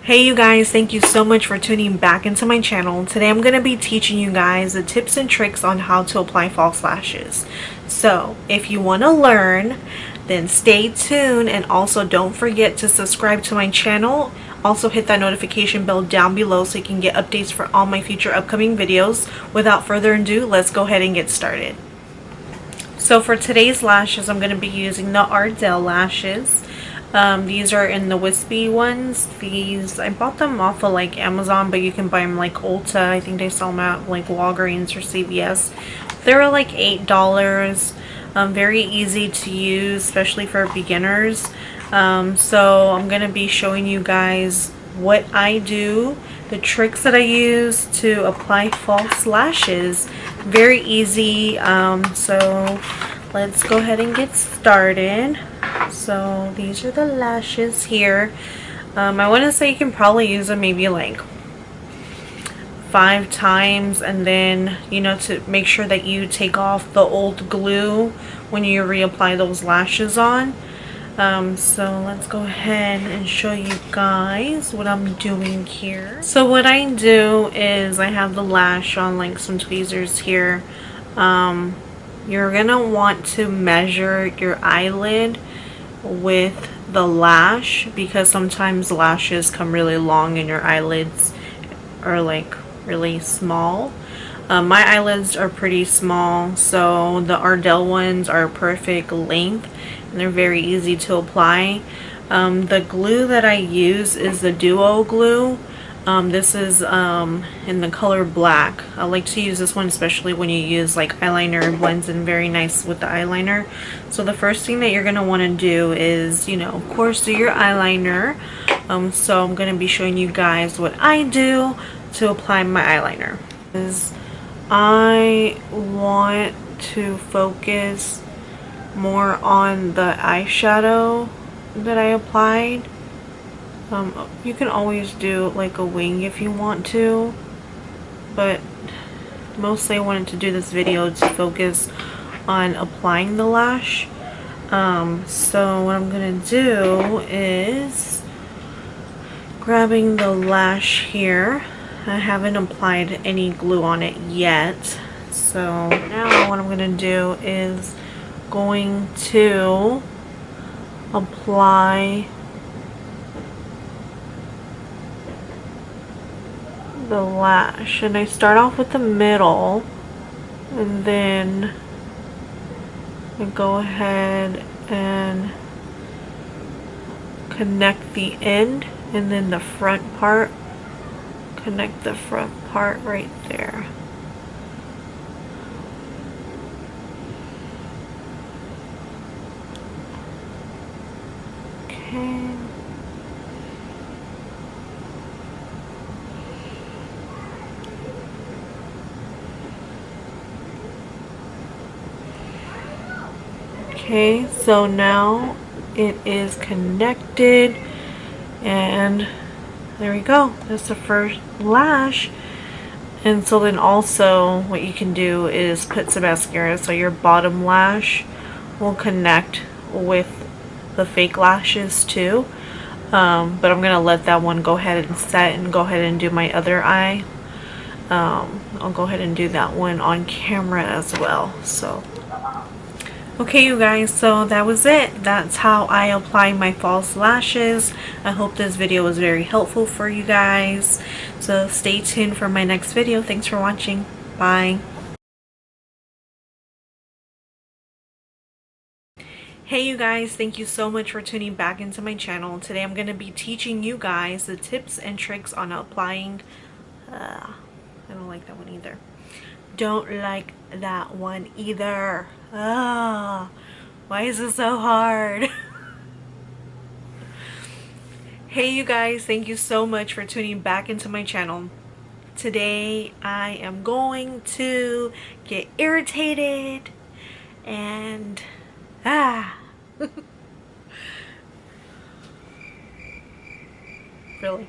Hey you guys, thank you so much for tuning back into my channel. Today I'm going to be teaching you guys the tips and tricks on how to apply false lashes. So if you want to learn, then stay tuned, and also don't forget to subscribe to my channel. Also hit that notification bell down below so you can get updates for all my future upcoming videos. Without further ado, let's go ahead and get started. So for today's lashes, I'm going to be using the Ardell lashes. These are in the wispy ones. These, I bought them off of like Amazon, but you can buy them like Ulta. I think they sell them at like Walgreens or CVS. They were like $8. Very easy to use, especially for beginners. So I'm going to be showing you guys what I do, the tricks that I use to apply false lashes. Very easy. So let's go ahead and get started. So these are the lashes here. I want to say you can probably use them maybe like 5 times, and then to make sure that you take off the old glue when you reapply those lashes on. So let's go ahead and show you guys what I'm doing here. So what I do is I have the lash on like some tweezers here. You're gonna want to measure your eyelid with the lash, because sometimes lashes come really long and your eyelids are like really small. My eyelids are pretty small, so the Ardell ones are perfect length and they're very easy to apply. The glue that I use is the Duo glue. This is in the color black. I like to use this one especially when you use like eyeliner. It blends in very nice with the eyeliner. So the first thing that you're going to want to do is, of course, do your eyeliner. So I'm going to be showing you guys what I do to apply my eyeliner. I want to focus more on the eyeshadow that I applied. You can always do like a wing if you want to, but mostly I wanted to do this video to focus on applying the lash. So what I'm gonna do is grabbing the lash here. I haven't applied any glue on it yet, so now what I'm gonna do is going to apply the lash, and I start off with the middle, and then I go ahead and connect the end, and then the front part, connect the front part right there. Okay. Okay, so now it is connected, and there we go. That's the first lash. And so then also what you can do is put some mascara, so your bottom lash will connect with the fake lashes too. But I'm gonna let that one go ahead and set and go ahead and do my other eye. I'll go ahead and do that one on camera as well. So okay, you guys, so that was it. That's how I apply my false lashes. I hope this video was very helpful for you guys. So stay tuned for my next video. Thanks for watching. Bye. Hey you guys, thank you so much for tuning back into my channel. Today I'm going to be teaching you guys the tips and tricks on applying I don't like that one either. Don't like that one either. Ah, why is it so hard? Hey you guys, thank you so much for tuning back into my channel. Today I am going to get irritated and really